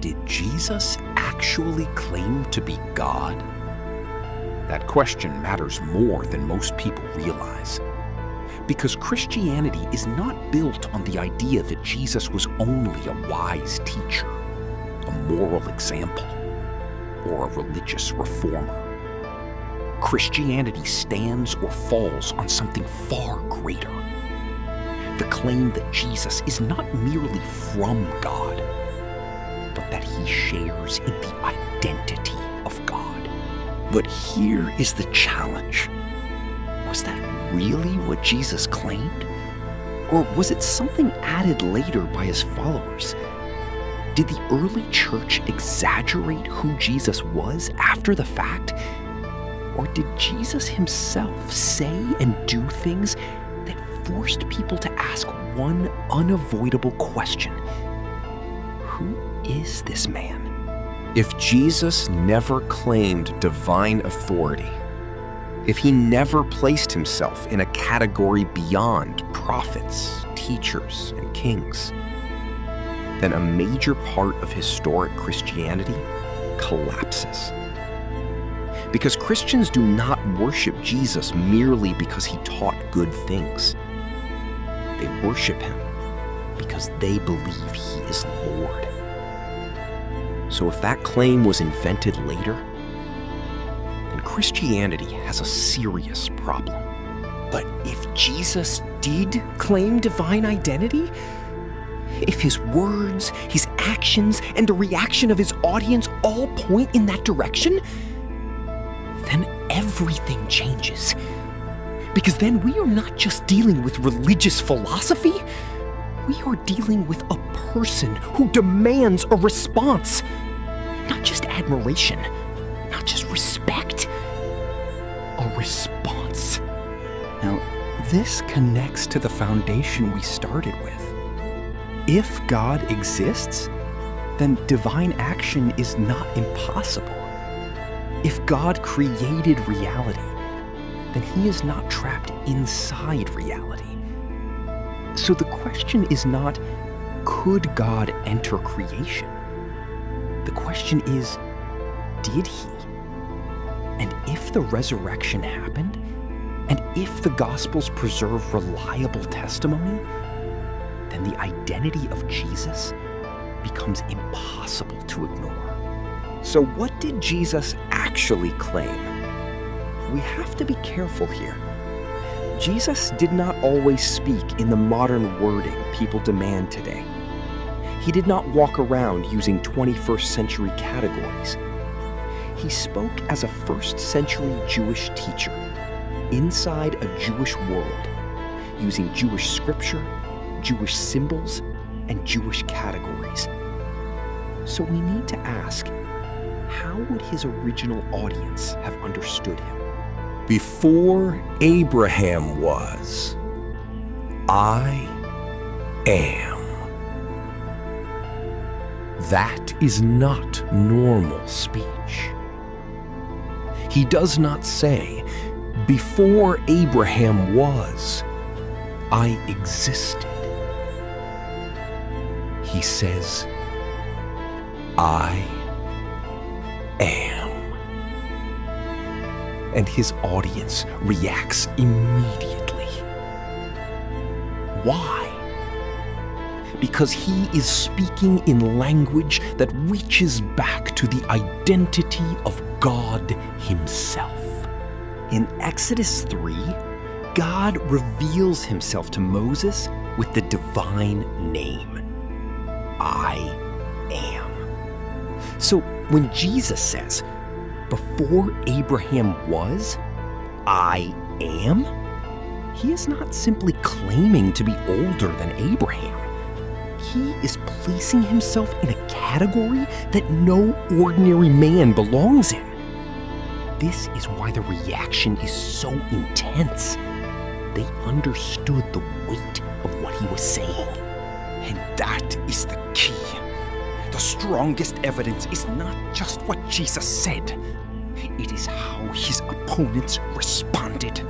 did Jesus actually claim to be God? That question matters more than most people realize. Because Christianity is not built on the idea that Jesus was only a wise teacher, a moral example, or a religious reformer. Christianity stands or falls on something far greater. The claim that Jesus is not merely from God, but that he shares in the identity of God. But here is the challenge. Was that really what Jesus claimed? Or was it something added later by his followers? Did the early church exaggerate who Jesus was after the fact? Or did Jesus himself say and do things that forced people to ask one unavoidable question? Who is this man? If Jesus never claimed divine authority, if he never placed himself in a category beyond prophets, teachers, and kings, then a major part of historic Christianity collapses. Because Christians do not worship Jesus merely because he taught good things. They worship him because they believe he is Lord. So if that claim was invented later, then Christianity has a serious problem. But if Jesus did claim divine identity, if his words, his actions, and the reaction of his audience all point in that direction, then everything changes. Because then we are not just dealing with religious philosophy, we are dealing with a person who demands a response. Not just admiration, not just respect, a response. Now, this connects to the foundation we started with. If God exists, then divine action is not impossible. If God created reality, then he is not trapped inside reality. So the question is not, could God enter creation? The question is, did he? And if the resurrection happened, and if the Gospels preserve reliable testimony, then the identity of Jesus becomes impossible to ignore. So what did Jesus actually claim? We have to be careful here. Jesus did not always speak in the modern wording people demand today. He did not walk around using 21st century categories. He spoke as a first century Jewish teacher, inside a Jewish world, using Jewish scripture, Jewish symbols, and Jewish categories. So we need to ask, how would his original audience have understood him? Before Abraham was, I am. That is not normal speech. He does not say, before Abraham was, I existed. He says, I am. And his audience reacts immediately. Why? Because he is speaking in language that reaches back to the identity of God himself. In Exodus 3, God reveals himself to Moses with the divine name, I am. So when Jesus says, before Abraham was, I am, he is not simply claiming to be older than Abraham. He is placing himself in a category that no ordinary man belongs in. This is why the reaction is so intense. They understood the weight of what he was saying. And that is the key. The strongest evidence is not just what Jesus said. It is how his opponents responded.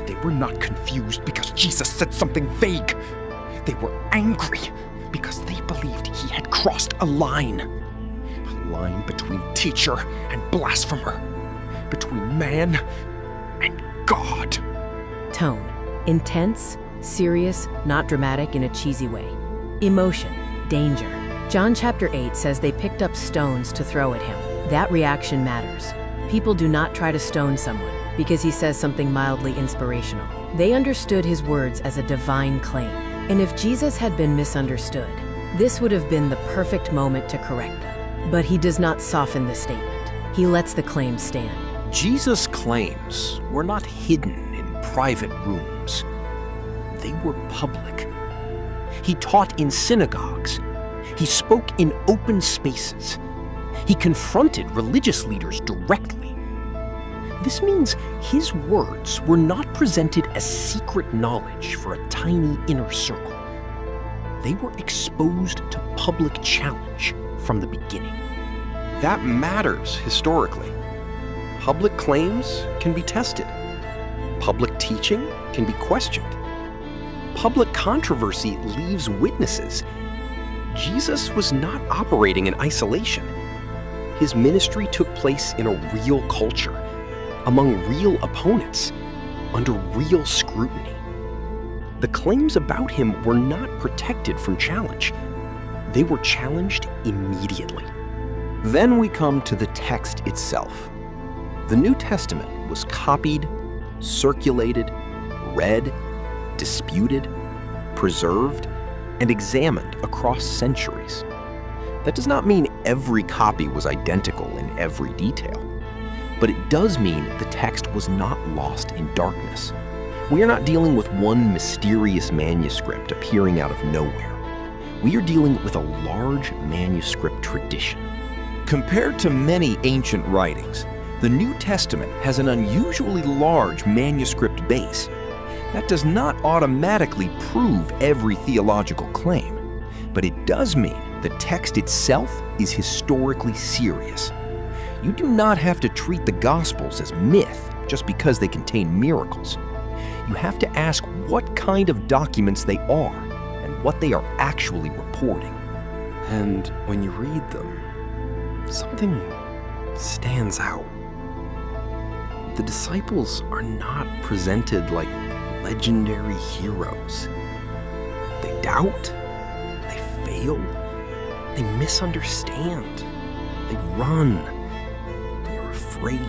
They were not confused because Jesus said something vague. They were angry because they believed he had crossed a line. line between teacher and blasphemer, between man and God. Tone: intense, serious, not dramatic in a cheesy way. Emotion: danger. John chapter 8 says they picked up stones to throw at him. That reaction matters. People do not try to stone someone because he says something mildly inspirational. They understood his words as a divine claim. And if Jesus had been misunderstood, this would have been the perfect moment to correct them. But he does not soften the statement. He lets the claim stand. Jesus' claims were not hidden in private rooms. They were public. He taught in synagogues. He spoke in open spaces. He confronted religious leaders directly. This means his words were not presented as secret knowledge for a tiny inner circle. They were exposed to public challenge from the beginning. That matters historically. Public claims can be tested. Public teaching can be questioned. Public controversy leaves witnesses. Jesus was not operating in isolation. His ministry took place in a real culture, among real opponents, under real scrutiny. The claims about him were not protected from challenge. They were challenged immediately. Then we come to the text itself. The New Testament was copied, circulated, read, disputed, preserved, and examined across centuries. That does not mean every copy was identical in every detail, but it does mean the text was not lost in darkness. We are not dealing with one mysterious manuscript appearing out of nowhere. We are dealing with a large manuscript tradition. Compared to many ancient writings, the New Testament has an unusually large manuscript base. That does not automatically prove every theological claim, but it does mean the text itself is historically serious. You do not have to treat the Gospels as myth just because they contain miracles. You have to ask what kind of documents they are and what they are actually reporting. And when you read them, something stands out. The disciples are not presented like legendary heroes. They doubt, they fail, they misunderstand, they run, they are afraid.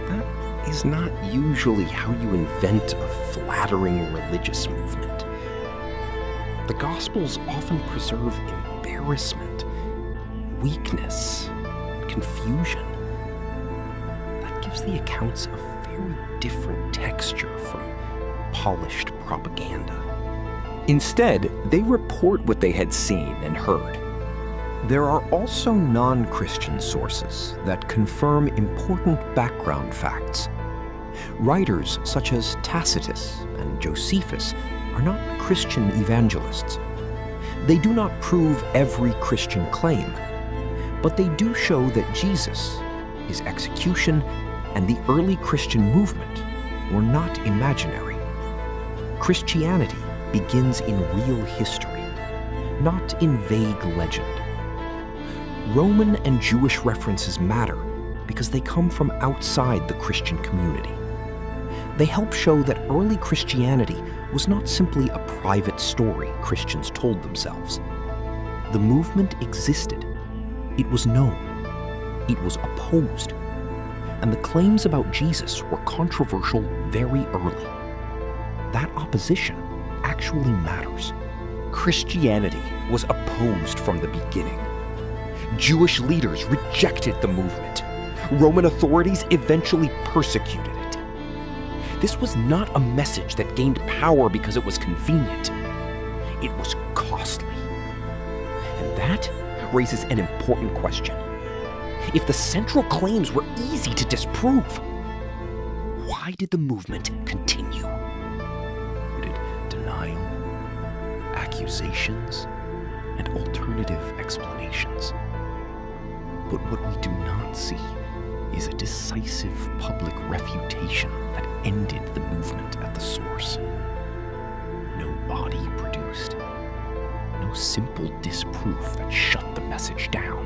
That is not usually how you invent a flattering religious movement. The Gospels often preserve embarrassment, weakness, and confusion. That gives the accounts a very different texture from polished propaganda. Instead, they report what they had seen and heard. There are also non-Christian sources that confirm important background facts. Writers such as Tacitus and Josephus are not Christian evangelists. They do not prove every Christian claim, but they do show that Jesus, his execution, and the early Christian movement were not imaginary. Christianity begins in real history, not in vague legend. Roman and Jewish references matter because they come from outside the Christian community. They help show that early Christianity was not simply a private story Christians told themselves. The movement existed. It was known. It was opposed. And the claims about Jesus were controversial very early. That opposition actually matters. Christianity was opposed from the beginning. Jewish leaders rejected the movement. Roman authorities eventually persecuted it. This was not a message that gained power because it was convenient. It was costly. And that raises an important question. If the central claims were easy to disprove, why did the movement continue? Did denial, accusations, and alternative explanations? But what we do not see is a decisive public refutation that ended the movement at the source. No body produced. No simple disproof that shut the message down.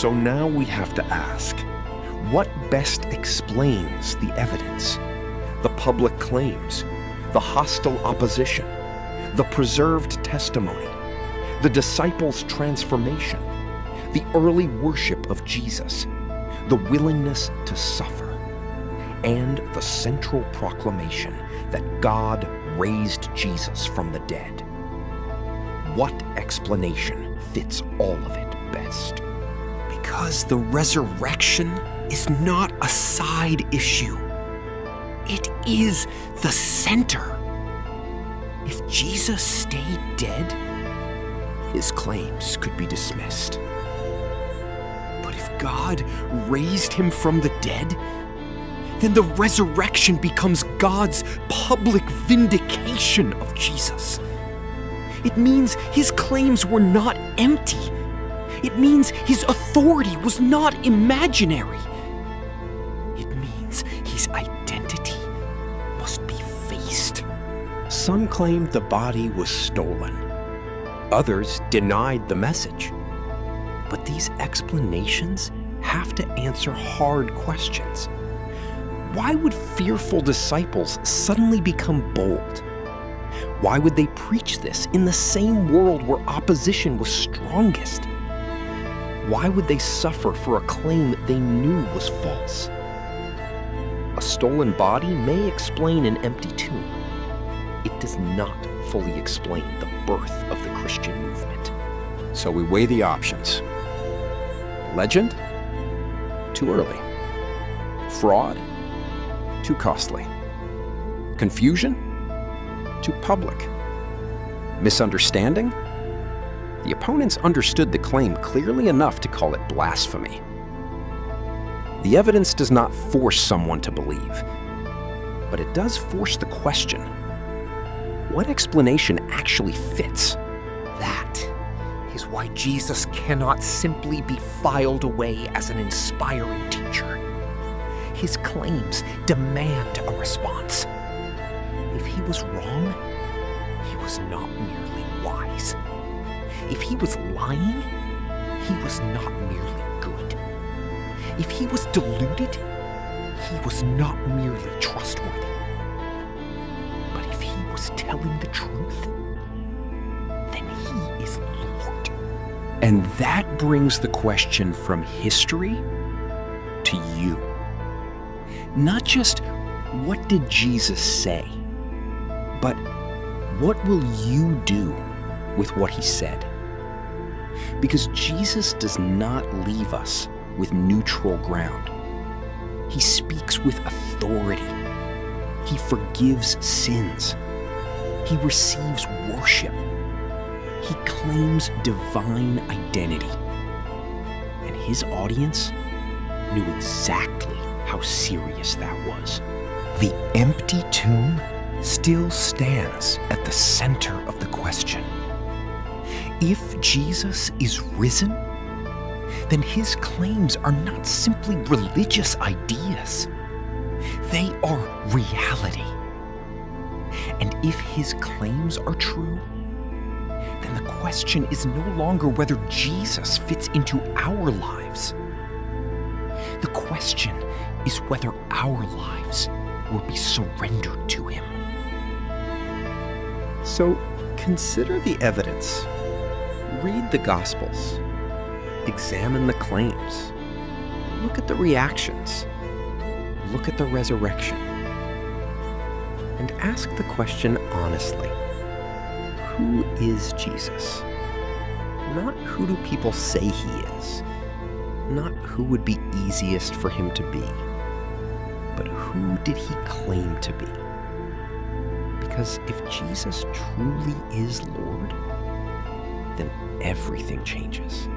So now we have to ask, what best explains the evidence? The public claims, the hostile opposition, the preserved testimony, the disciples' transformation, the early worship of Jesus, the willingness to suffer, and the central proclamation that God raised Jesus from the dead. What explanation fits all of it best? Because the resurrection is not a side issue. It is the center. If Jesus stayed dead, his claims could be dismissed. But if God raised him from the dead, then the resurrection becomes God's public vindication of Jesus. It means his claims were not empty. It means his authority was not imaginary. It means his identity must be faced. Some claimed the body was stolen. Others denied the message. But these explanations have to answer hard questions. Why would fearful disciples suddenly become bold? Why would they preach this in the same world where opposition was strongest? Why would they suffer for a claim that they knew was false? A stolen body may explain an empty tomb. It does not fully explain the birth of the Christian movement. So we weigh the options. Legend? Too early. Fraud? Too costly. Confusion? Too public. Misunderstanding? The opponents understood the claim clearly enough to call it blasphemy. The evidence does not force someone to believe, but it does force the question. What explanation actually fits? That is why Jesus cannot simply be filed away as an inspiring teacher. His claims demand a response. If he was wrong, he was not merely wise. If he was lying, he was not merely good. If he was deluded, he was not merely trustworthy. But if he was telling the truth, then he is Lord. And that brings the question from history to you. Not just what did Jesus say, but what will you do with what he said? Because Jesus does not leave us with neutral ground. He speaks with authority. He forgives sins. He receives worship. He claims divine identity. And his audience knew exactly how serious that was. The empty tomb still stands at the center of the question. If Jesus is risen, then his claims are not simply religious ideas. They are reality. And if his claims are true, then the question is no longer whether Jesus fits into our lives. The question is whether our lives will be surrendered to him. So consider the evidence. Read the Gospels. Examine the claims. Look at the reactions. Look at the resurrection. And ask the question honestly. Who is Jesus? Not who do people say he is. Not who would be easiest for him to be. But who did he claim to be? Because if Jesus truly is Lord, then everything changes.